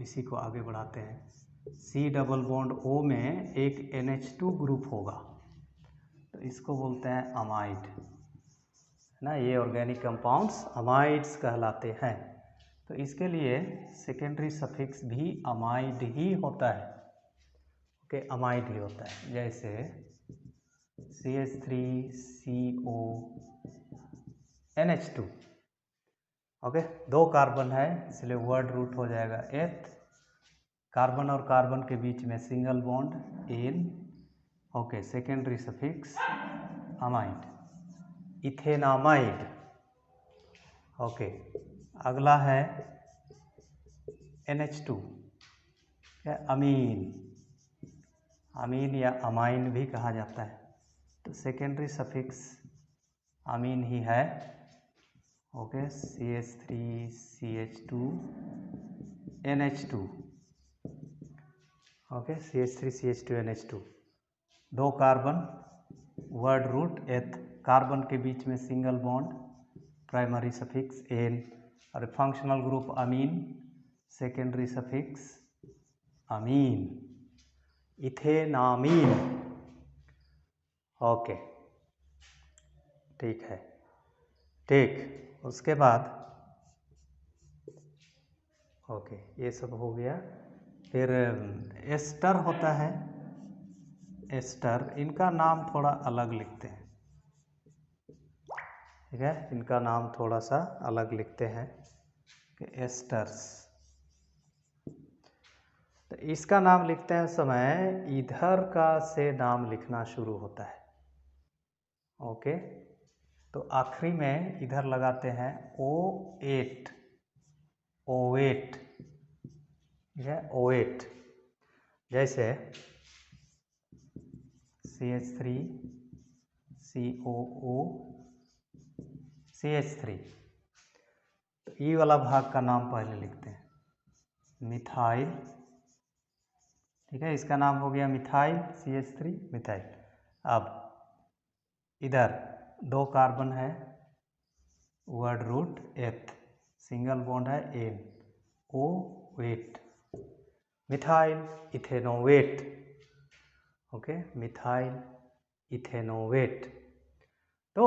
इसी को आगे बढ़ाते हैं। C डबल बॉन्ड O में एक NH2 ग्रुप होगा, तो इसको बोलते हैं अमाइड, है ना। ये ऑर्गेनिक कंपाउंड्स अमाइड्स कहलाते हैं। तो इसके लिए सेकेंडरी सफिक्स भी अमाइड ही होता है, ओके, अमाइड ही होता है। जैसे CH3CO NH2, ओके, 2 कार्बन है इसलिए वर्ड रूट हो जाएगा एथ। कार्बन और कार्बन के बीच में single bond in, okay, secondary suffix amide, ethanamide, okay. अगला है NH2, अमीन, अमीन या अमाइन भी कहा जाता है, तो सेकेंडरी सफिक्स अमीन ही है, okay. CH3CH2 NH2, okay, CH3CH2 NH2, 2 carbon, word root eth, carbon के बीच में single bond, primary suffix ane, और functional group amine, secondary suffix amine, ethanamine, okay, ठीक है। ठीक, उसके बाद ओके, ये सब हो गया। फिर एस्टर होता है, एस्टर, इनका नाम थोड़ा अलग लिखते हैं, ठीक है, इनका नाम थोड़ा सा अलग लिखते हैं कि एस्टर्स। तो इसका नाम लिखते हैं समय इधर का से नाम लिखना शुरू होता है, ओके। तो आखिरी में इधर लगाते हैं O8, O8, ठीक है, O8। जैसे CH3 COO CH3, तो ई वाला भाग का नाम पहले लिखते हैं, मिथाइल, ठीक है, इसका नाम हो गया मिथाइल, CH3 मिथाइल। अब इधर 2 कार्बन है, word root eth, single bond है ane, O8, methyl ethanoate, okay, methyl ethanoate. तो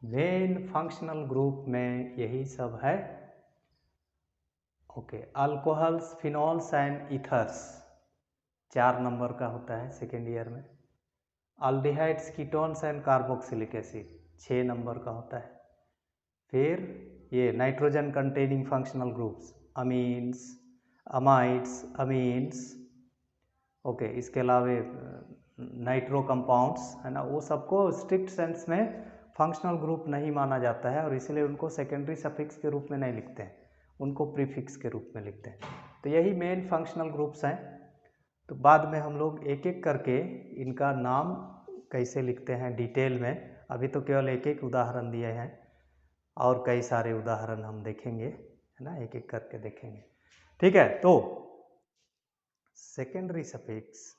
मेन फंक्शनल ग्रुप में यही सब है, okay. Alcohols, phenols and ethers 4 number का होता है सेकेंड ईयर में। Aldehydes, ketones and carboxylic acid 6 number का होता है। फिर ये nitrogen containing functional groups, amines, amides, amines, okay. इसके अलावे नाइट्रो कंपाउंड्स, है ना, वो सबको स्ट्रिक्ट सेंस में फंक्शनल ग्रुप नहीं माना जाता है और इसलिए उनको सेकेंडरी सफिक्स के रूप में नहीं लिखते हैं, उनको प्रीफिक्स के रूप में लिखते हैं। तो यही मेन फंक्शनल ग्रुप्स हैं। तो बाद में हम लोग एक एक करके इनका नाम कैसे लिखते हैं डिटेल में, अभी तो केवल एक एक उदाहरण दिए हैं, और कई सारे उदाहरण हम देखेंगे, है ना, एक एक करके देखेंगे, ठीक है। तो secondary suffix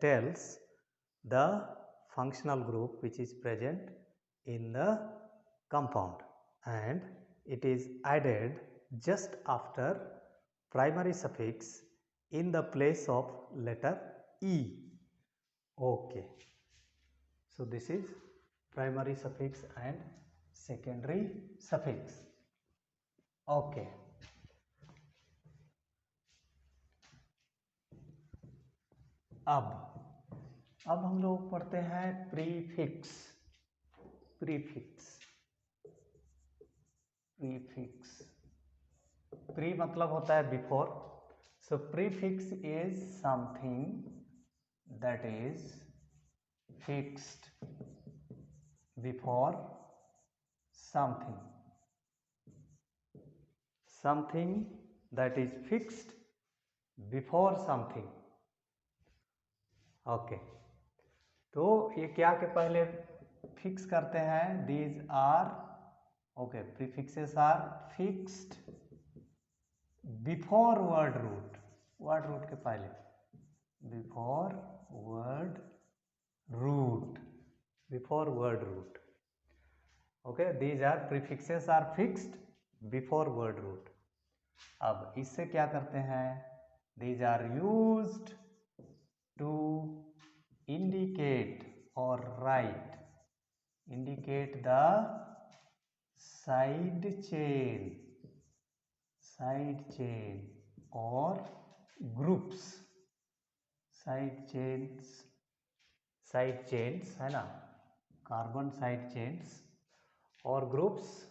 tells the functional group which is present in the compound and it is added just after primary suffix in the place of letter E, okay. So this is primary suffix and secondary suffix, okay. अब हम लोग पढ़ते हैं prefix, prefix, prefix, pre मतलब होता है before, so prefix is something that is fixed before something, something that is fixed before something, okay. तो ये क्या के पहले फिक्स करते हैं, these are, okay, prefixes are fixed before word root, word root के पहले, before word root, before word root, okay. These are prefixes are fixed before word root. अब इससे क्या करते हैं, these are used to indicate or write, indicate the side chain or groups, side chains है ना, carbon side chains और groups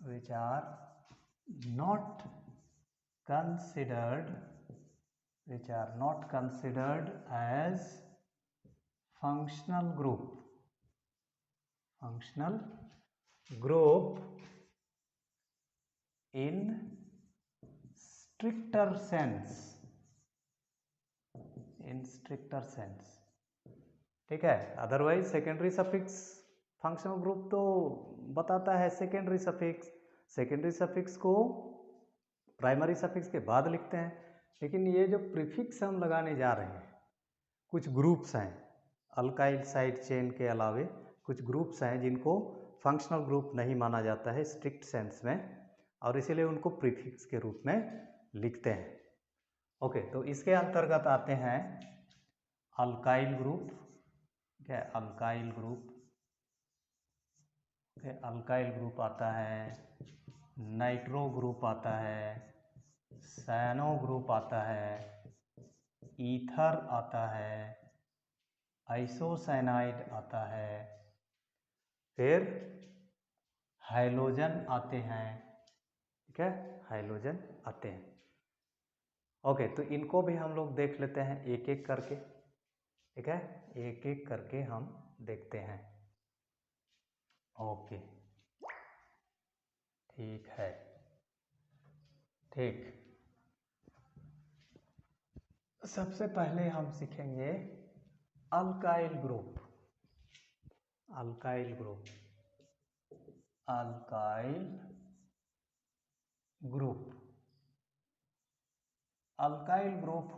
which are not considered as functional group in stricter sense, ठीक है। Otherwise secondary suffix functional group तो बताता है secondary suffix को primary suffix के बाद लिखते हैं, लेकिन ये जो प्रीफिक्स हम लगाने जा रहे हैं, कुछ ग्रुप्स हैं अल्काइल साइड चेन के अलावे, कुछ ग्रुप्स हैं जिनको फंक्शनल ग्रुप नहीं माना जाता है स्ट्रिक्ट सेंस में, और इसीलिए उनको प्रीफिक्स के रूप में लिखते हैं। ओके, तो इसके अंतर्गत आते हैं अल्काइल ग्रुप, ठीक है, अल्काइल ग्रुप आता है, नाइट्रो ग्रुप आता है, साइनो ग्रुप आता है, ईथर आता है, आइसोसाइनाइड आता है, फिर हाइलोजन आते हैं, ठीक है, हाइलोजन आते हैं। ओके, तो इनको भी हम लोग देख लेते हैं एक एक करके, ठीक है, एक एक करके हम देखते हैं। ओके, ठीक है, ठीक। सबसे पहले हम सीखेंगे अल्काइल ग्रुप। अल्काइल ग्रुप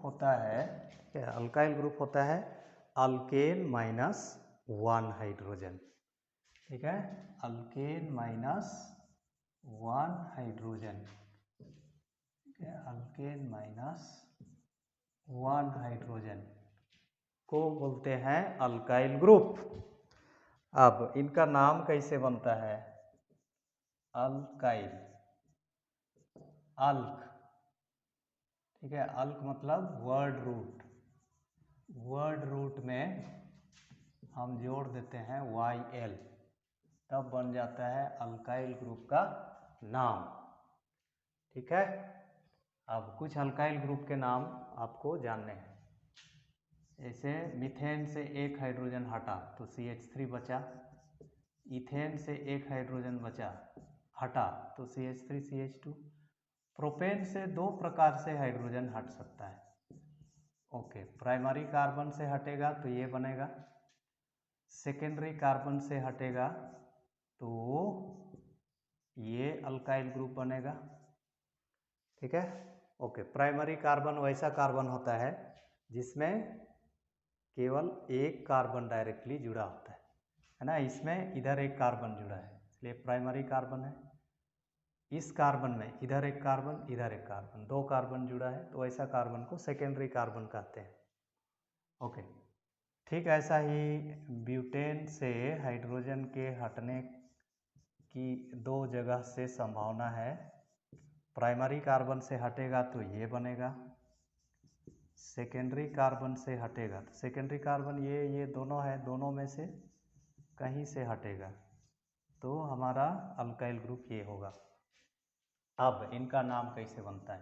होता है, अल्काइल ग्रुप होता है अल्केन माइनस 1 हाइड्रोजन, ठीक है, अल्केन माइनस 1 हाइड्रोजन, ठीक है, अल्केन माइनस 1 हाइड्रोजन को बोलते हैं अल्काइल ग्रुप। अब इनका नाम कैसे बनता है, अल्काइल, अल्क, ठीक है, अल्क मतलब वर्ड रूट में हम जोड़ देते हैं YL, तब बन जाता है अल्काइल ग्रुप का नाम, ठीक है। अब कुछ अल्काइल ग्रुप के नाम आपको जानने हैं, जैसे मीथेन से एक हाइड्रोजन हटा तो CH3 बचा, इथेन से एक हाइड्रोजन हटा तो CH3 CH2, प्रोपेन से दो प्रकार से हाइड्रोजन हट सकता है, ओके, प्राइमरी कार्बन से हटेगा तो ये बनेगा, सेकेंडरी कार्बन से हटेगा तो ये अल्काइल ग्रुप बनेगा, ठीक है। ओके, प्राइमरी कार्बन वैसा कार्बन होता है जिसमें केवल एक कार्बन डायरेक्टली जुड़ा होता है ना, इसमें इधर एक कार्बन जुड़ा है इसलिए प्राइमरी कार्बन है, इस कार्बन में इधर एक कार्बन इधर एक कार्बन, दो कार्बन जुड़ा है तो ऐसा कार्बन को सेकेंडरी कार्बन कहते हैं। ओके, ठीक ऐसा ही ब्यूटेन से हाइड्रोजन के हटने की दो जगह से संभावना है, प्राइमरी कार्बन से हटेगा तो ये बनेगा, सेकेंडरी कार्बन से हटेगा तो सेकेंडरी कार्बन ये दोनों है, दोनों में से कहीं से हटेगा तो हमारा अल्काइल ग्रुप ये होगा। अब इनका नाम कैसे बनता है,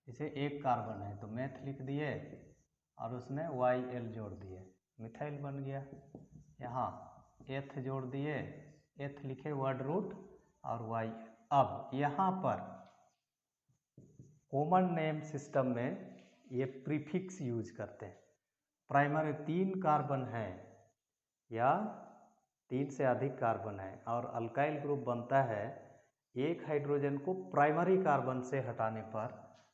जैसे एक कार्बन है तो मेथ लिख दिए और उसमें YL जोड़ दिए, मिथाइल बन गया, यहाँ एथ जोड़ दिए, एथ लिखे वर्ड रूट और Y। अब यहाँ पर कॉमन नेम सिस्टम में ये प्रीफिक्स यूज करते हैं, प्राइमरी 3 कार्बन है या 3 से अधिक कार्बन है और अल्काइल ग्रुप बनता है एक हाइड्रोजन को प्राइमरी कार्बन से हटाने पर,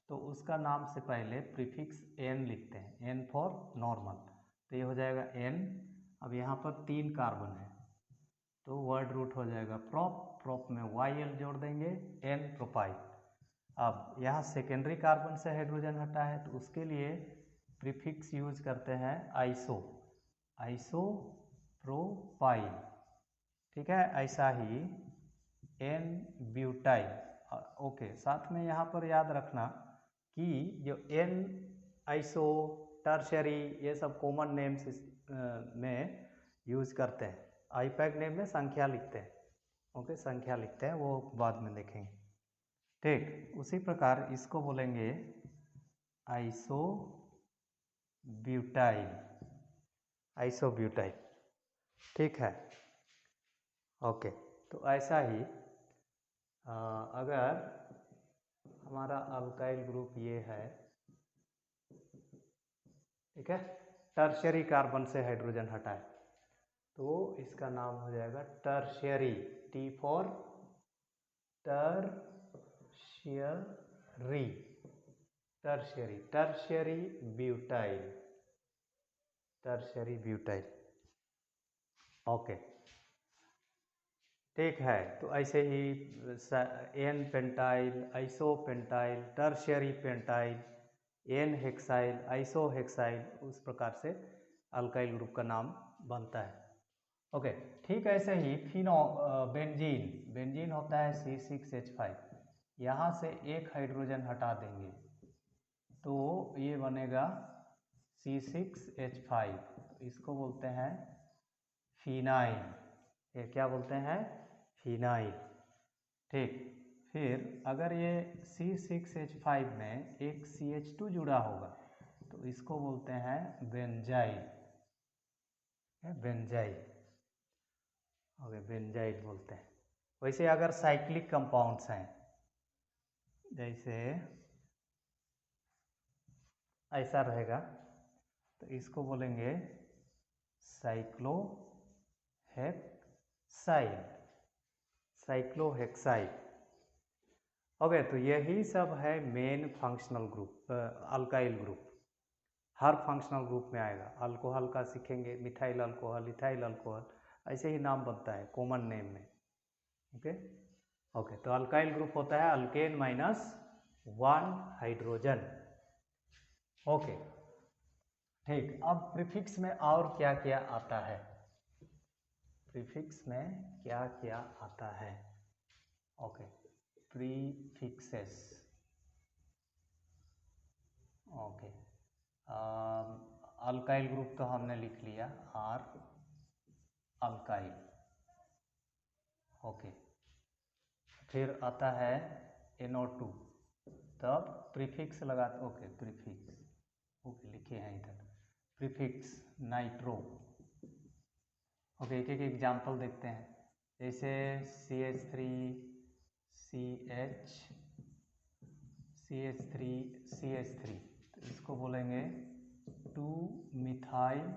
तो उसका नाम से पहले प्रीफिक्स N लिखते हैं, N फॉर नॉर्मल, तो ये हो जाएगा N। अब यहाँ पर 3 कार्बन है तो वर्ड रूट हो जाएगा प्रोप, प्रोप में YL जोड़ देंगे, N प्रोपाइल। अब यहाँ सेकेंडरी कार्बन से हाइड्रोजन हटा है तो उसके लिए प्रीफिक्स यूज करते हैं आइसो, आइसो प्रोपाइल, ठीक है। ऐसा ही N ब्यूटाइल। ओके, साथ में यहाँ पर याद रखना कि जो N आइसो, टर्शरी, ये सब कॉमन नेम्स में यूज करते हैं। आईपैक नेम में संख्या लिखते हैं, ओके, संख्या लिखते हैं, वो बाद में देखेंगे, ठीक। उसी प्रकार इसको बोलेंगे आइसो ब्यूटाइल, आइसो ब्यूटाइल, ठीक है। ओके, तो ऐसा ही अगर हमारा अल्काइल ग्रुप ये है, ठीक है, टर्शियरी कार्बन से हाइड्रोजन हटाए तो इसका नाम हो जाएगा tertiary, T for tertiary, tertiary, tertiary butyl, tertiary butyl, okay, ठीक है। तो ऐसे ही N pentyl, iso pentyl, tertiary pentyl, N hexyl, iso hexyl, उस प्रकार से अल्काइल ग्रुप का नाम बनता है, ओके, ठीक। ऐसे ही बेंजीन, बेंजीन होता है C6H5, यहाँ से एक हाइड्रोजन हटा देंगे तो ये बनेगा C6H5, इसको बोलते हैं फिनाइल, ये क्या बोलते हैं, फिनाइल, ठीक। फिर अगर ये C6H5 में एक CH2 जुड़ा होगा तो इसको बोलते हैं बेंजाइल, बेंजाइल, ओके, बेंजाइल बोलते हैं। वैसे अगर साइक्लिक कंपाउंड्स हैं, जैसे ऐसा रहेगा तो इसको बोलेंगे साइक्लोहेक्साइल, साइक्लोहेक्साइल, ओके। तो यही सब है main functional group, alkyl group. हर फंक्शनल ग्रुप में आएगा, अल्कोहल का सीखेंगे, मिथाइल अल्कोहल, इथाइल अल्कोहल, ऐसे ही नाम बनता है कॉमन नेम में, ओके, ओके। तो अल्काइल ग्रुप होता है अल्केन माइनस 1 हाइड्रोजन, ओके, ठीक। अब प्रीफिक्स में और क्या क्या आता है, प्रीफिक्स में क्या क्या आता है, okay, prefixes, okay. Alkyl group तो हमने लिख लिया, आर अल्काइल, ओके। फिर आता है NO2, तब प्रीफिक्स लगाते, ओके, प्रीफिक्स, ओके, लिखे हैं इधर, प्रीफिक्स नाइट्रो, ओके। एक एक एग्जाम्पल देखते हैं, जैसे CH3 CH, CH3 CH3, तो इसको बोलेंगे 2 मिथाइल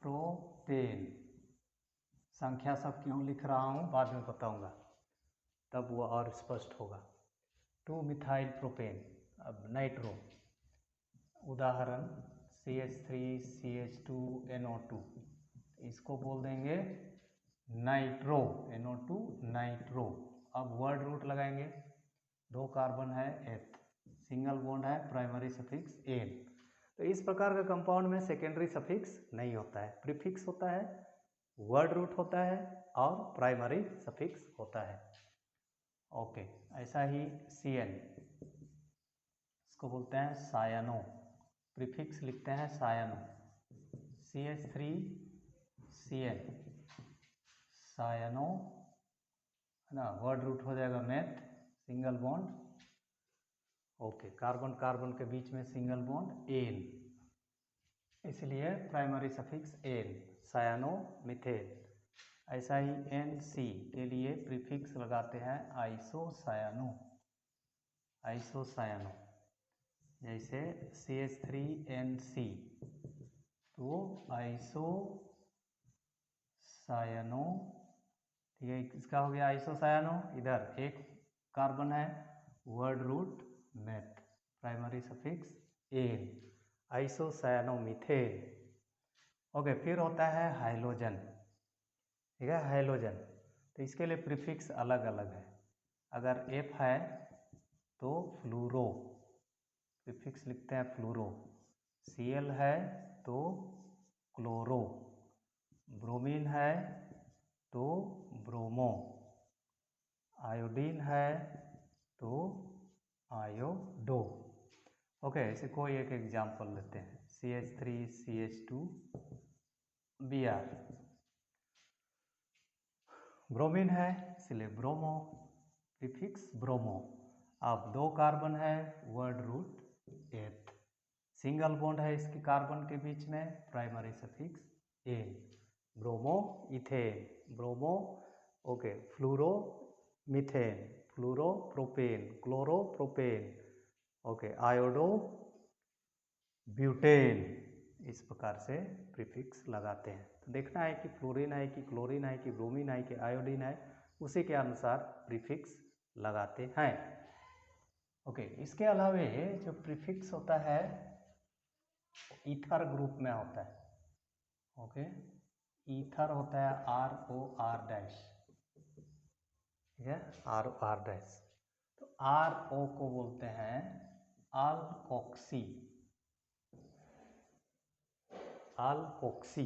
प्रोपेन। संख्या सब क्यों लिख रहा हूँ बाद में बताऊंगा, तब वो और स्पष्ट होगा। 2 मिथाइल प्रोपेन। अब नाइट्रो, उदाहरण CH3 CH2 NO2, इसको बोल देंगे नाइट्रो, NO2 नाइट्रो। अब वर्ड रूट लगाएंगे, 2 कार्बन है, एथ, सिंगल बॉन्ड है, प्राइमरी सफिक्स एन। तो इस प्रकार का कंपाउंड में सेकेंडरी सफिक्स नहीं होता है, प्रीफिक्स होता है, वर्ड रूट होता है और प्राइमरी सफिक्स होता है, ओके। ऐसा ही Cn, इसको बोलते हैं सायनो, प्रीफिक्स लिखते हैं सायनो, CH3 Cn, सायनो, है ना, वर्ड रूट हो जाएगा meth, single bond, okay, carbon carbon के बीच में सिंगल बॉन्ड एन, इसलिए primary suffix ane, cyano methane. ऐसा ही NC के लिए प्रीफिक्स लगाते हैं आइसोसायानो, आइसोसायानो, जैसे CH3NC, तो आइसोसायानो, ठीक है, इसका हो गया आइसोसायानो। इधर एक कार्बन है, word root meth, primary suffix ane, isocyanomethane, okay. फिर होता है हाइलोजन, ठीक है, हैलोजन। तो इसके लिए प्रीफिक्स अलग अलग है। अगर F है तो फ्लूरो, प्रीफिक्स लिखते हैं फ्लूरो। Cl है तो क्लोरो, ब्रोमीन है तो ब्रोमो, आयोडीन है तो आयोडो। ओके, इसे कोई एक एग्जाम्पल लेते हैं। CH3CH2Br, ब्रोमीन है इसलिए ब्रोमो, प्रीफिक्स ब्रोमो। अब 2 कार्बन है, word root eth. Single bond है इसके कार्बन के बीच में, primary suffix ane. Bromo ethane, bromo okay, fluoro methane, fluoro propane, chloro propane, okay, iodo butane. इस प्रकार से प्रीफिक्स लगाते हैं। तो देखना है कि फ्लोरीन है कि क्लोरीन है कि ब्रोमीन है कि आयोडीन है, उसी के अनुसार प्रीफिक्स लगाते हैं। ओके, इसके अलावे जो प्रीफिक्स होता है ईथर ग्रुप में होता है। ओके, ईथर होता है ROR डैश, ठीक है, ROR डैश। तो RO को बोलते हैं अल्कोक्सी, अल्कोक्सी,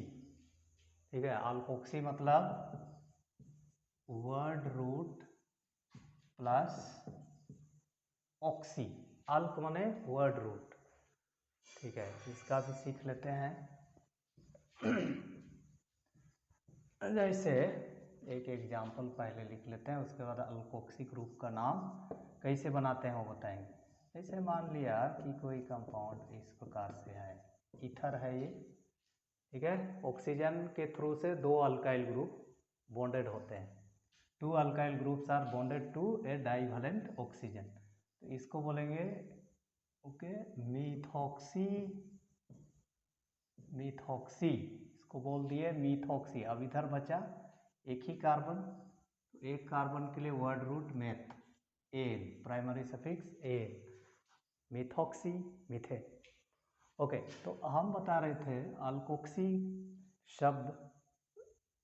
ठीक है। अल्कोक्सी मतलब वर्ड रूट प्लस ऑक्सी, अल्क माने वर्ड रूट, ठीक है। इसका भी सीख लेते हैं। जैसे एक एग्जाम्पल पहले लिख लेते हैं, उसके बाद अल्कोक्सी ग्रुप का नाम कैसे बनाते हैं वो बताएंगे। जैसे मान लिया कि कोई कंपाउंड इस प्रकार से है, ईथर है ये, ठीक है। ऑक्सीजन के थ्रू से 2 अल्काइल ग्रुप बॉन्डेड होते हैं। 2 alkyl groups are bonded to a divalent oxygen, तो इसको बोलेंगे ओके मीथॉक्सी, मीथॉक्सी, इसको बोल दिए मीथॉक्सी। अब इधर बचा एक ही कार्बन, तो एक कार्बन के लिए word root meth, ane, primary suffix ane, methoxy methane. Okay, तो हम बता रहे थे अल्कोक्सी शब्द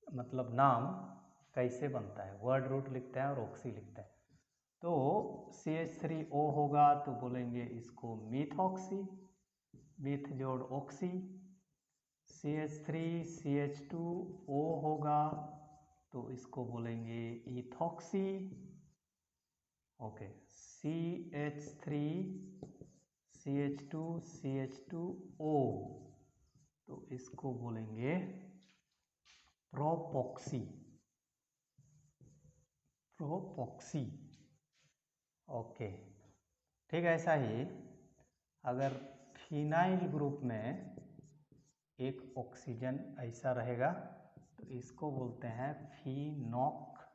मतलब नाम कैसे बनता है। वर्ड रूट लिखते हैं और ऑक्सी लिखते हैं। तो CH3O होगा तो बोलेंगे इसको मीथॉक्सी, मीथ जोड़ ऑक्सी। CH3CH2O होगा तो इसको बोलेंगे इथॉक्सी, ओके। CH3CH2CH2O तो इसको बोलेंगे प्रोपॉक्सी, प्रोपॉक्सी, ओके, ठीक है। ऐसा ही अगर फिनाइल ग्रुप में एक ऑक्सीजन ऐसा रहेगा तो इसको बोलते हैं phenoxy,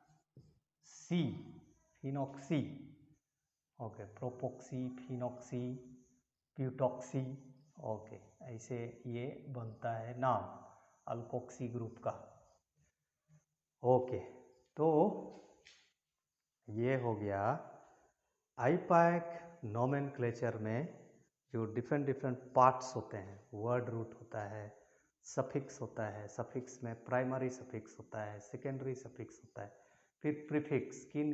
phenoxy, okay, propoxy, phenoxy, butoxy, okay, ऐसे ये बनता है नाम अल्कोक्सी ग्रुप का। ओके, तो ये हो गया आईपैक नोमेनक्लेचर में जो डिफरेंट डिफरेंट पार्ट्स होते हैं। वर्ड रूट होता है, सफिक्स होता है, सफिक्स में प्राइमरी सफिक्स होता है, सेकेंडरी सफिक्स होता है, फिर प्रीफिक्स, किन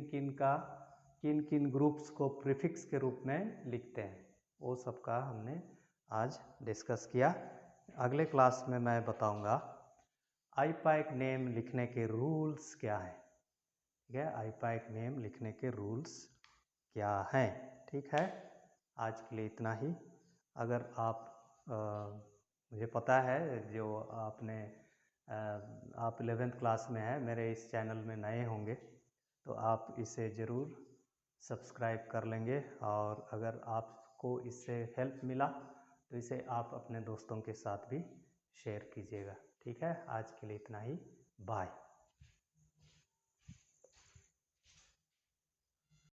किन ग्रुप्स को प्रीफिक्स के रूप में लिखते हैं, वो सब का हमने आज डिस्कस किया। अगले क्लास में मैं बताऊंगा आईपैक नेम लिखने के रूल्स क्या है, ठीक है। आईपैक नेम लिखने के रूल्स क्या हैं, ठीक है। आज के लिए इतना ही। अगर आप मुझे पता है जो आप 11th क्लास में हैं, मेरे इस चैनल में नए होंगे तो आप इसे ज़रूर सब्सक्राइब कर लेंगे, और अगर आपको इससे हेल्प मिला तो इसे आप अपने दोस्तों के साथ भी शेयर कीजिएगा, ठीक है। आज के लिए इतना ही, बाय।